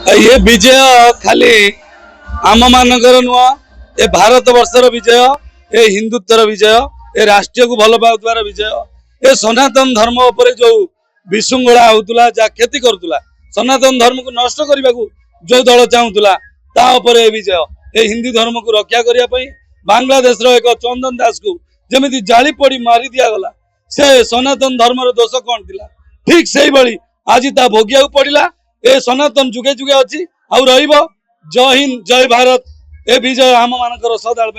ये विजय खाली आम मानकर नुह ए भारत वर्षर विजय, ए हिंदुत्वर विजय, ए राष्ट्रीय को भल पाउथवार विजय, ए सनातन धर्म उपर जो विशृंखला होउतला जा क्षति करुतला, सनातन धर्म को नष्ट करने को जो दल चाहूला ता उपर ए विजय, ए हिंदू धर्म को रक्षा करने पई बांग्लादेश रो एक चंदन दास को जमी जाली पड़ी मारी दिया गला, से सनातन धर्मर दोष कौन थिला? ठीक से भाई आज ता भोगिया पड़ा। ए सनातन जुगे जुगे अच्छी जय हिंद जय भारत, ए विजय आम मानकर सदाल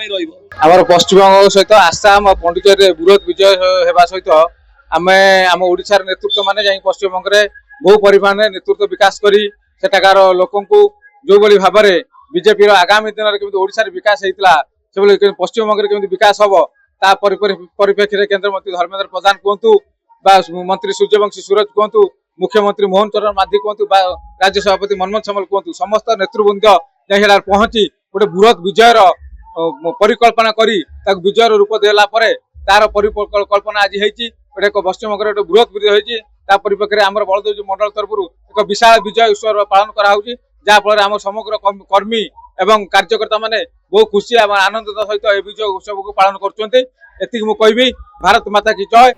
आम पश्चिम बंग सहित आसाम पंडिचेरी बृहत विजय होगा सहित आम आम ओडिशार नेतृत्व माने जाई पश्चिम बंग में बहु परिमाण नेतृत्व विकास करी सेठाकार लोक जो भाव में बीजेपी आगामी दिन में ओडिशार विकास होता से पश्चिम बंग में विकास हम ता परिप्रेक्षी केंद्र मंत्री धर्मेंद्र प्रधान कहतु बा मंत्री सूर्यवंशी सूरज कहतु, मुख्यमंत्री मोहन चरण माझी कहतु, राज्य सभापति मनमोहन सामल कहतु, समस्त नेतृवृंद जाए पहुंची गोटे बृहत विजयर परिकल्पना करी विजयर रूप देला परे तार परिकल्पना आज होती गोटे पश्चिम बंग गोटे बृहत विजय होती परिप्रेक्षी आम बलदेव मंडल तरफ एक विशाल विजय उत्सव पालन कराऊँगी जहाँफल आम समग्र कर्मी एवं कार्यकर्ता माने बहुत खुशी आनंद सहित विजय उत्सव को पालन कर। भारत माता की जय।